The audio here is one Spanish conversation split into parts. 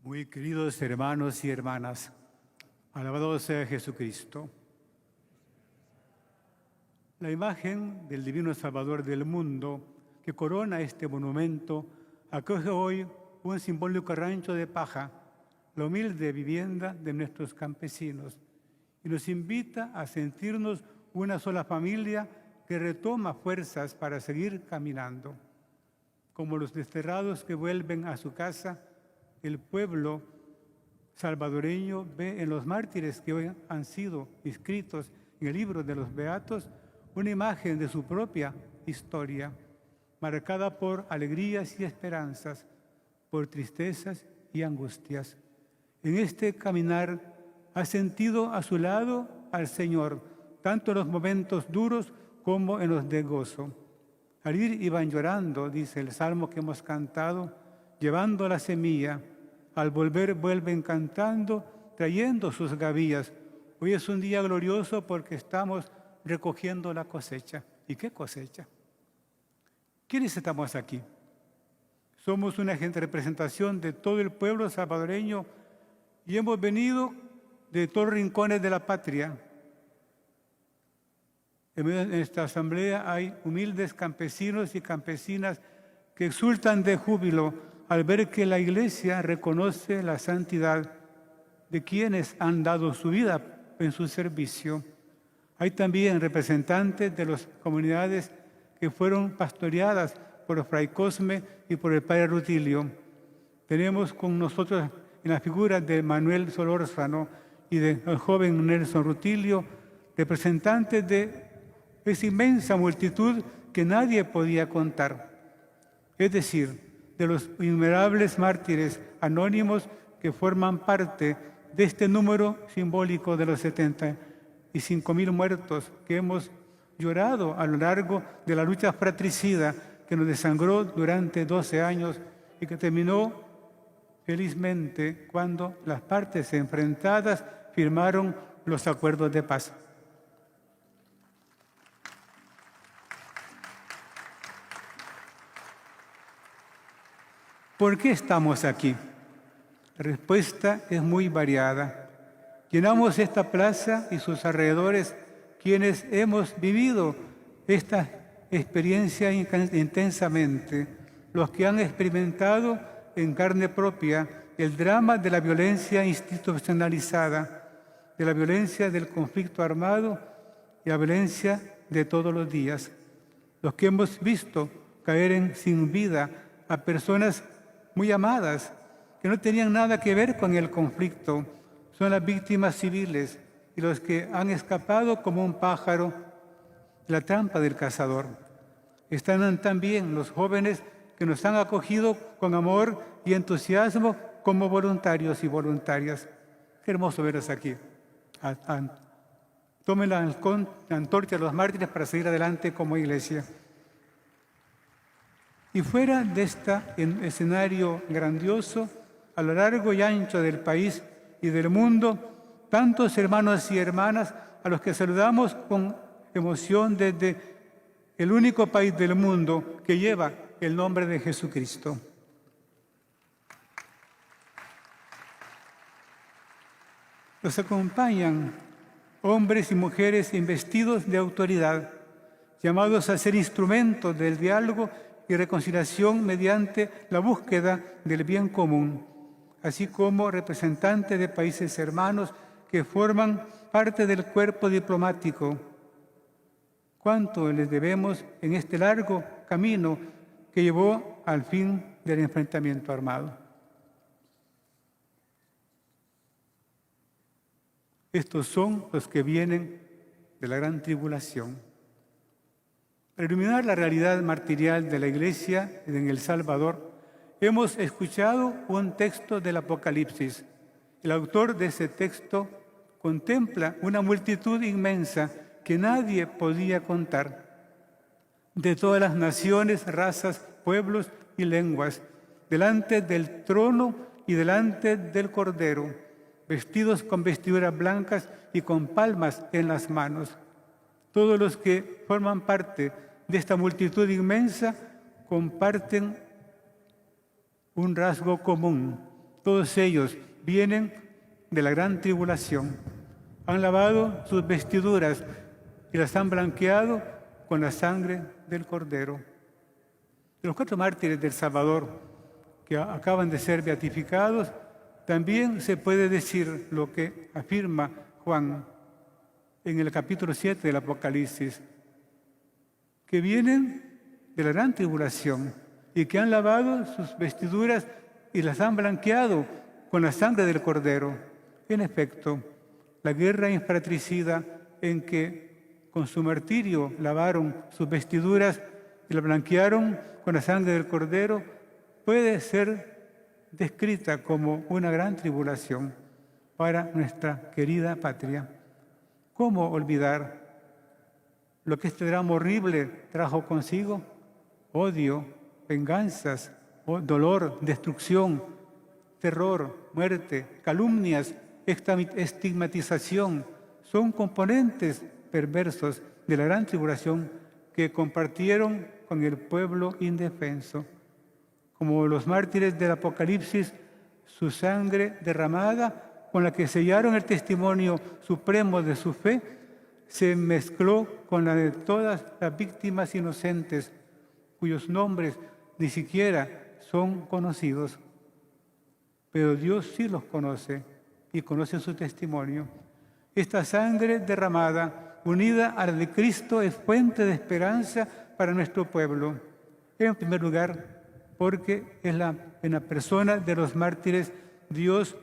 Muy queridos hermanos y hermanas, alabado sea Jesucristo. La imagen del Divino Salvador del mundo que corona este monumento acoge hoy un simbólico rancho de paja, la humilde vivienda de nuestros campesinos, y nos invita a sentirnos una sola familia que retoma fuerzas para seguir caminando. Como los desterrados que vuelven a su casa, el pueblo salvadoreño ve en los mártires que hoy han sido inscritos en el libro de los Beatos una imagen de su propia historia, marcada por alegrías y esperanzas, por tristezas y angustias. En este caminar ha sentido a su lado al Señor, tanto en los momentos duros como en los de gozo. Al ir iban llorando, dice el salmo que hemos cantado, llevando la semilla. Al volver vuelven cantando, trayendo sus gavillas. Hoy es un día glorioso porque estamos recogiendo la cosecha. ¿Y qué cosecha? ¿Quiénes estamos aquí? Somos una representación de todo el pueblo salvadoreño y hemos venido de todos los rincones de la patria. En esta asamblea hay humildes campesinos y campesinas que exultan de júbilo al ver que la Iglesia reconoce la santidad de quienes han dado su vida en su servicio. Hay también representantes de las comunidades que fueron pastoreadas por Fray Cosme y por el Padre Rutilio. Tenemos con nosotros en la figura de Manuel Solórzano y del joven Nelson Rutilio, representantes de esa inmensa multitud que nadie podía contar. Es decir, de los innumerables mártires anónimos que forman parte de este número simbólico de los 75,000 muertos que hemos llorado a lo largo de la lucha fratricida que nos desangró durante 12 años y que terminó felizmente cuando las partes enfrentadas firmaron los acuerdos de paz. ¿Por qué estamos aquí? La respuesta es muy variada. Llenamos esta plaza y sus alrededores quienes hemos vivido esta experiencia intensamente, los que han experimentado en carne propia el drama de la violencia institucionalizada, de la violencia del conflicto armado y la violencia de todos los días. Los que hemos visto caer sin vida a personas muy amadas, que no tenían nada que ver con el conflicto, son las víctimas civiles y los que han escapado como un pájaro de la trampa del cazador. Están también los jóvenes que nos han acogido con amor y entusiasmo como voluntarios y voluntarias. Qué hermoso verlos aquí. Tomen la antorcha de los mártires para seguir adelante como iglesia. Y fuera de este escenario grandioso, a lo largo y ancho del país y del mundo, tantos hermanos y hermanas a los que saludamos con emoción desde el único país del mundo que lleva el nombre de Jesucristo. Los acompañan hombres y mujeres investidos de autoridad, llamados a ser instrumentos del diálogo y reconciliación mediante la búsqueda del bien común, así como representantes de países hermanos que forman parte del cuerpo diplomático. ¿Cuánto les debemos en este largo camino que llevó al fin del enfrentamiento armado? Estos son los que vienen de la gran tribulación. Para iluminar la realidad martirial de la Iglesia en El Salvador, hemos escuchado un texto del Apocalipsis. El autor de ese texto contempla una multitud inmensa que nadie podía contar, de todas las naciones, razas, pueblos y lenguas, delante del trono y delante del Cordero, vestidos con vestiduras blancas y con palmas en las manos. Todos los que forman parte de esta multitud inmensa comparten un rasgo común. Todos ellos vienen de la gran tribulación. Han lavado sus vestiduras y las han blanqueado con la sangre del Cordero. De los 4 mártires del Salvador que acaban de ser beatificados, también se puede decir lo que afirma Juan en el capítulo 7 del Apocalipsis, que vienen de la gran tribulación y que han lavado sus vestiduras y las han blanqueado con la sangre del Cordero. En efecto, la guerra infratricida en que con su martirio lavaron sus vestiduras y la blanquearon con la sangre del Cordero puede ser descrita como una gran tribulación para nuestra querida patria. ¿Cómo olvidar lo que este drama horrible trajo consigo? Odio, venganzas, dolor, destrucción, terror, muerte, calumnias, estigmatización, son componentes perversos de la gran tribulación que compartieron con el pueblo indefenso. Como los mártires del Apocalipsis, su sangre derramada, con la que sellaron el testimonio supremo de su fe, se mezcló con la de todas las víctimas inocentes, cuyos nombres ni siquiera son conocidos. Pero Dios sí los conoce y conoce su testimonio. Esta sangre derramada, unida a la de Cristo, es fuente de esperanza para nuestro pueblo. En primer lugar, porque en la persona de los mártires, Dios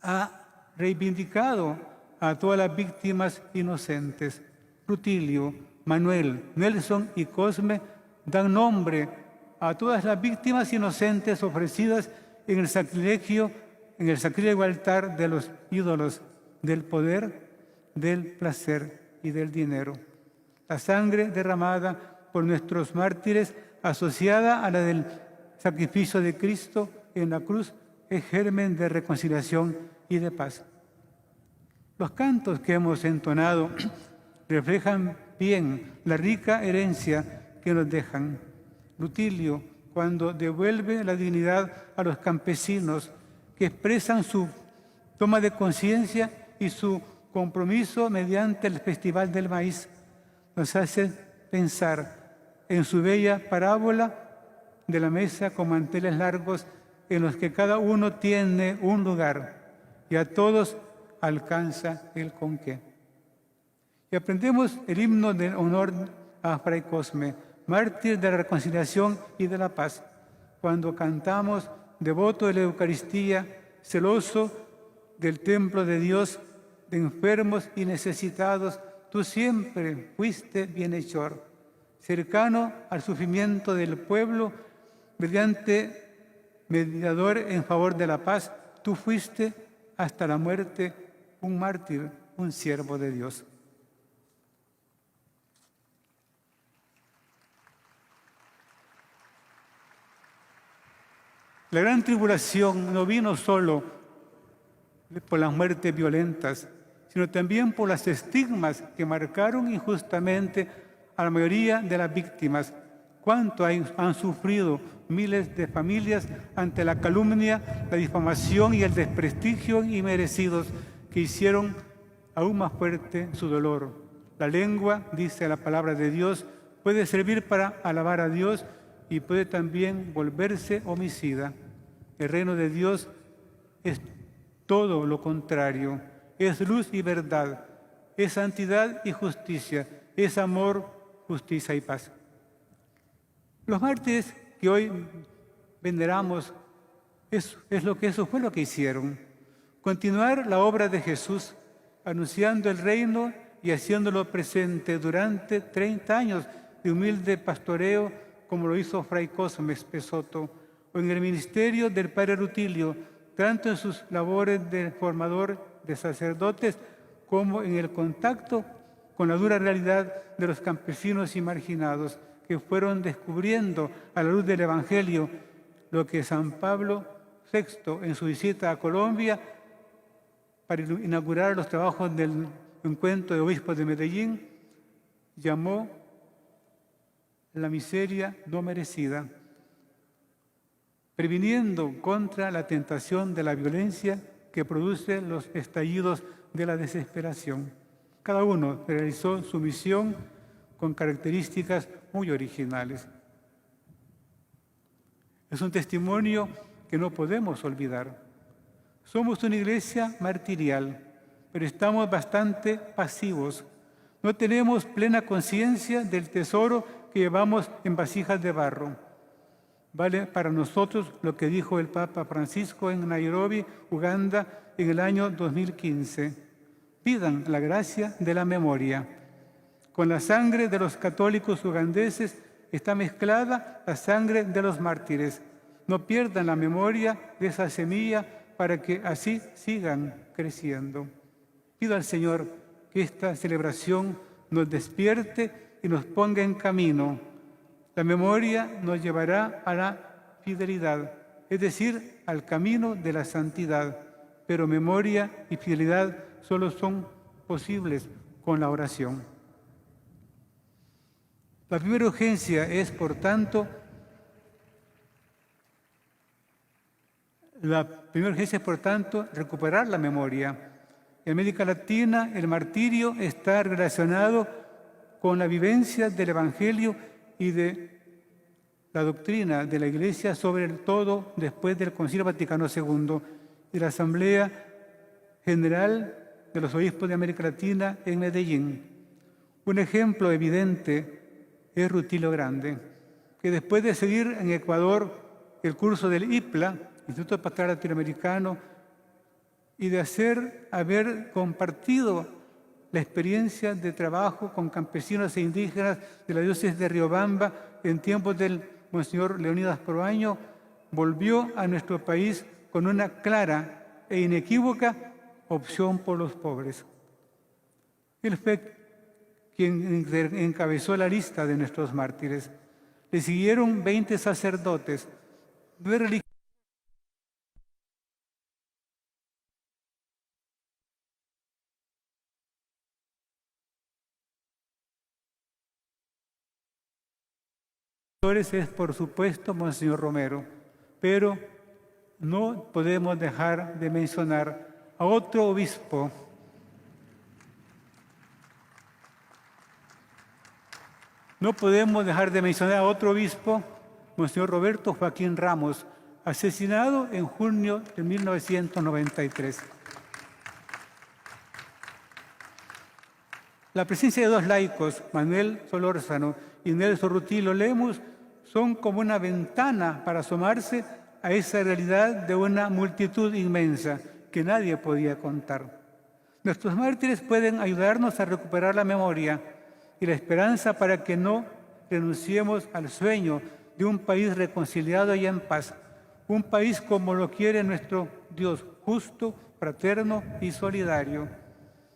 ha reivindicado a todas las víctimas inocentes. Rutilio, Manuel, Nelson y Cosme dan nombre a todas las víctimas inocentes ofrecidas en el sacrilegio altar de los ídolos del poder, del placer y del dinero. La sangre derramada por nuestros mártires, asociada a la del sacrificio de Cristo en la cruz, es germen de reconciliación y de paz. Los cantos que hemos entonado reflejan bien la rica herencia que nos dejan. Rutilio, cuando devuelve la dignidad a los campesinos que expresan su toma de conciencia y su compromiso mediante el Festival del Maíz, nos hace pensar en su bella parábola de la mesa con manteles largos en los que cada uno tiene un lugar y a todos alcanza el con qué. Y aprendemos el himno de honor a Fray Cosme, mártir de la reconciliación y de la paz, cuando cantamos, devoto de la Eucaristía, celoso del templo de Dios, de enfermos y necesitados, tú siempre fuiste bienhechor, cercano al sufrimiento del pueblo, mediador en favor de la paz, tú fuiste hasta la muerte un mártir, un siervo de Dios. La gran tribulación no vino solo por las muertes violentas, sino también por los estigmas que marcaron injustamente a la mayoría de las víctimas. ¿Cuánto han sufrido miles de familias ante la calumnia, la difamación y el desprestigio inmerecidos que hicieron aún más fuerte su dolor? La lengua, dice la palabra de Dios, puede servir para alabar a Dios y puede también volverse homicida. El reino de Dios es todo lo contrario, es luz y verdad, es santidad y justicia, es amor, justicia y paz. Los mártires que hoy veneramos eso fue lo que hicieron. Continuar la obra de Jesús, anunciando el reino y haciéndolo presente durante 30 años de humilde pastoreo, como lo hizo Fray Cosme Espesoto, o en el ministerio del Padre Rutilio, tanto en sus labores de formador de sacerdotes como en el contacto con la dura realidad de los campesinos y marginados que fueron descubriendo a la luz del Evangelio lo que San Pablo VI, en su visita a Colombia para inaugurar los trabajos del encuentro de obispos de Medellín, llamó la miseria no merecida. previniendo contra la tentación de la violencia que produce los estallidos de la desesperación. Cada uno realizó su misión con características muy originales. Es un testimonio que no podemos olvidar. Somos una iglesia martirial, pero estamos bastante pasivos. No tenemos plena conciencia del tesoro que llevamos en vasijas de barro. Vale para nosotros lo que dijo el Papa Francisco en Nairobi, Uganda, en el año 2015. Pidan la gracia de la memoria. Con la sangre de los católicos ugandeses está mezclada la sangre de los mártires. No pierdan la memoria de esa semilla para que así sigan creciendo. Pido al Señor que esta celebración nos despierte y nos ponga en camino. La memoria nos llevará a la fidelidad, es decir, al camino de la santidad. Pero memoria y fidelidad solo son posibles con la oración. La primera urgencia es, por tanto, recuperar la memoria. En América Latina, el martirio está relacionado con la vivencia del Evangelio y de la doctrina de la Iglesia, sobre todo después del Concilio Vaticano II y la Asamblea General de los Obispos de América Latina en Medellín. Un ejemplo evidente es Rutilio Grande, que después de seguir en Ecuador el curso del IPLA, Instituto Pastoral Latinoamericano, y de haber compartido la experiencia de trabajo con campesinos e indígenas de la diócesis de Riobamba en tiempos del Monseñor Leonidas Proaño, volvió a nuestro país con una clara e inequívoca opción por los pobres. Él fue quien encabezó la lista de nuestros mártires. Le siguieron 20 sacerdotes, 9 religiosos, es, por supuesto, Monseñor Romero, pero no podemos dejar de mencionar a otro obispo, Monseñor Roberto Joaquín Ramos, asesinado en junio de 1993. La presencia de dos laicos, Manuel Solórzano y Nelson Rutilio Lemus, son como una ventana para asomarse a esa realidad de una multitud inmensa que nadie podía contar. Nuestros mártires pueden ayudarnos a recuperar la memoria y la esperanza para que no renunciemos al sueño de un país reconciliado y en paz, un país como lo quiere nuestro Dios, justo, fraterno y solidario.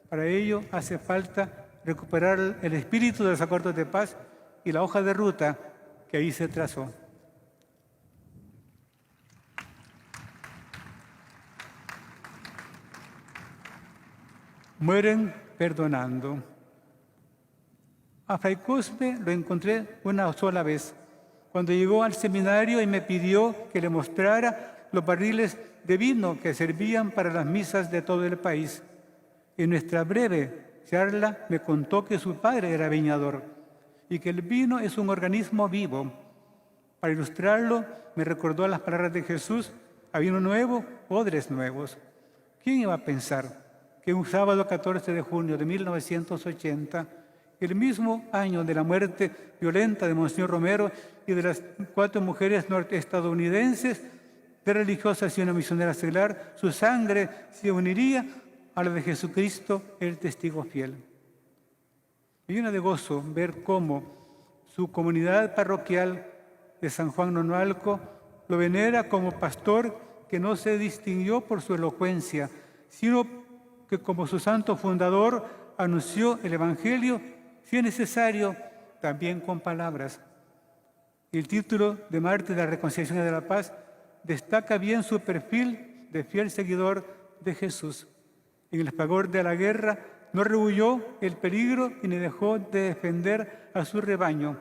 Para ello hace falta recuperar el espíritu de los acuerdos de paz y la hoja de ruta que ahí se trazó. Mueren perdonando. A Fray Cosme lo encontré una sola vez, cuando llegó al seminario y me pidió que le mostrara los barriles de vino que servían para las misas de todo el país. En nuestra breve charla me contó que su padre era viñador y que el vino es un organismo vivo. Para ilustrarlo, me recordó las palabras de Jesús: a vino nuevo, odres nuevos. ¿Quién iba a pensar que un sábado 14 de junio de 1980, el mismo año de la muerte violenta de Monseñor Romero y de las 4 mujeres estadounidenses de religiosas y una misionera seglar, su sangre se uniría a la de Jesucristo, el testigo fiel? Me llena de gozo ver cómo su comunidad parroquial de San Juan Nonualco lo venera como pastor que no se distinguió por su elocuencia, sino que como su santo fundador anunció el Evangelio, si es necesario, también con palabras. El título de Mártir de la Reconciliación y de la Paz destaca bien su perfil de fiel seguidor de Jesús. En el fragor de la guerra no rehuyó el peligro y ni dejó de defender a su rebaño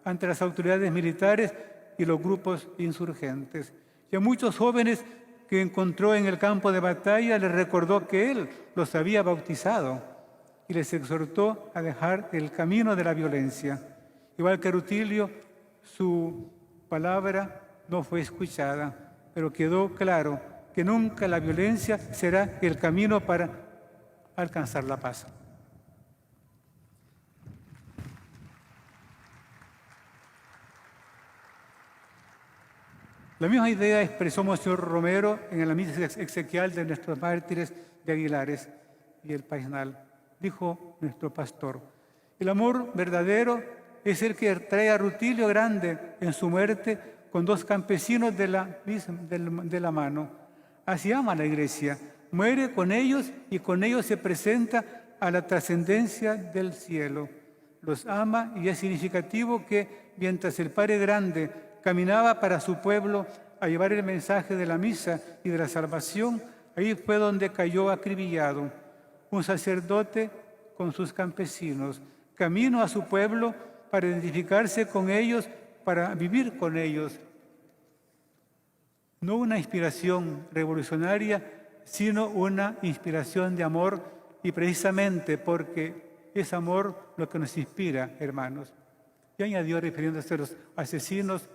ante las autoridades militares y los grupos insurgentes. Y a muchos jóvenes que encontró en el campo de batalla les recordó que Él los había bautizado y les exhortó a dejar el camino de la violencia. Igual que Rutilio, su palabra no fue escuchada, pero quedó claro que nunca la violencia será el camino para alcanzar la paz. La misma idea expresó Monseñor Romero en la misa exequial de nuestros mártires de Aguilares y el Paisnal. Dijo nuestro pastor: el amor verdadero es el que trae a Rutilio Grande en su muerte con 2 campesinos de la mano. Así ama la Iglesia, muere con ellos y con ellos se presenta a la trascendencia del cielo. Los ama y es significativo que mientras el Padre Grande caminaba para su pueblo a llevar el mensaje de la misa y de la salvación, ahí fue donde cayó acribillado. Un sacerdote con sus campesinos, camino a su pueblo para identificarse con ellos, para vivir con ellos. No una inspiración revolucionaria, sino una inspiración de amor, y precisamente porque es amor lo que nos inspira, hermanos. Y añadió, refiriéndose a los asesinos: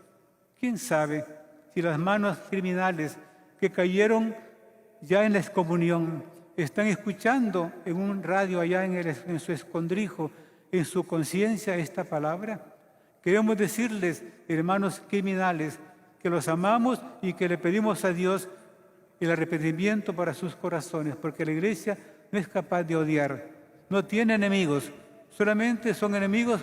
¿quién sabe si las manos criminales que cayeron ya en la excomunión están escuchando en un radio allá en su escondrijo, en su conciencia, esta palabra? Queremos decirles, hermanos criminales, que los amamos y que le pedimos a Dios el arrepentimiento para sus corazones, porque la Iglesia no es capaz de odiar, no tiene enemigos, solamente son enemigos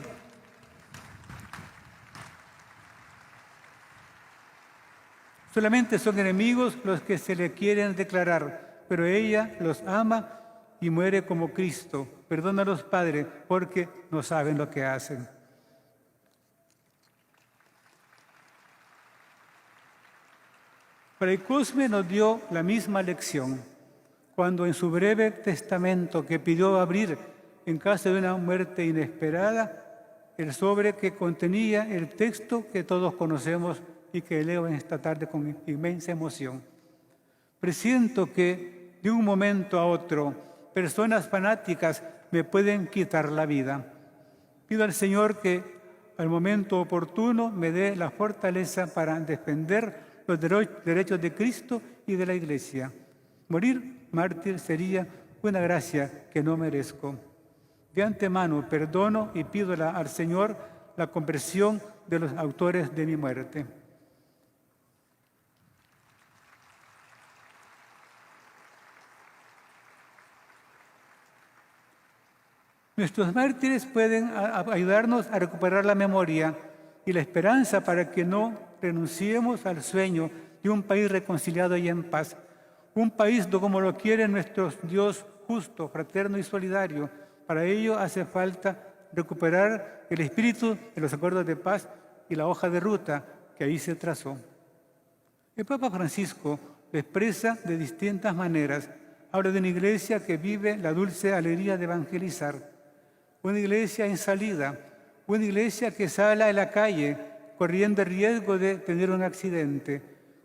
los que se le quieren declarar, pero ella los ama y muere como Cristo. Perdónalos, Padre, porque no saben lo que hacen. Fray Cosme nos dio la misma lección cuando en su breve testamento, que pidió abrir en caso de una muerte inesperada, el sobre que contenía el texto que todos conocemos y que leo en esta tarde con inmensa emoción. Presiento que de un momento a otro personas fanáticas me pueden quitar la vida. Pido al Señor que al momento oportuno me dé la fortaleza para defender los derechos de Cristo y de la Iglesia. Morir mártir sería una gracia que no merezco. De antemano perdono y pido al Señor la conversión de los autores de mi muerte. Nuestros mártires pueden ayudarnos a recuperar la memoria y la esperanza para que no renunciemos al sueño de un país reconciliado y en paz. Un país como lo quiere nuestro Dios justo, fraterno y solidario. Para ello hace falta recuperar el espíritu de los acuerdos de paz y la hoja de ruta que ahí se trazó. El Papa Francisco lo expresa de distintas maneras. Habla de una iglesia que vive la dulce alegría de evangelizar, una iglesia en salida, una iglesia que sale a la calle corriendo el riesgo de tener un accidente,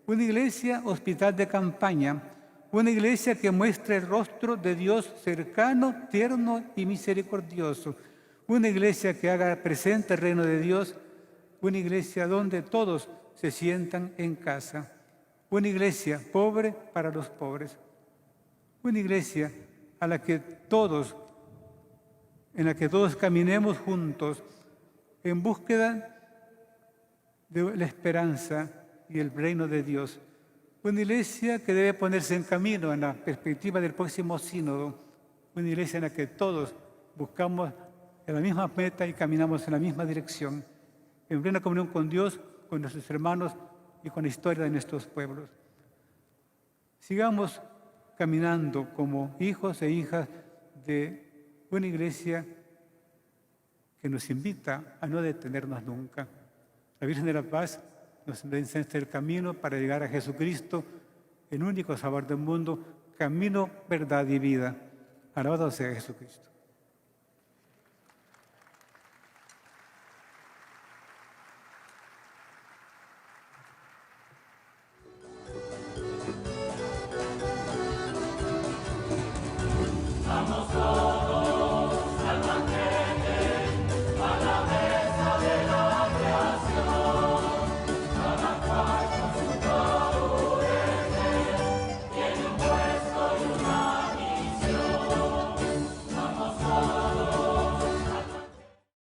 una iglesia hospital de campaña, una iglesia que muestra el rostro de Dios cercano, tierno y misericordioso, una iglesia que haga presente el reino de Dios, una iglesia donde todos se sientan en casa, una iglesia pobre para los pobres, una iglesia en la que todos caminemos juntos en búsqueda de la esperanza y el reino de Dios. Una iglesia que debe ponerse en camino en la perspectiva del próximo sínodo. Una iglesia en la que todos buscamos la misma meta y caminamos en la misma dirección, en plena comunión con Dios, con nuestros hermanos y con la historia de nuestros pueblos. Sigamos caminando como hijos e hijas de una iglesia que nos invita a no detenernos nunca. La Virgen de la Paz nos enseña el camino para llegar a Jesucristo, el único Salvador del mundo, camino, verdad y vida. Alabado sea Jesucristo.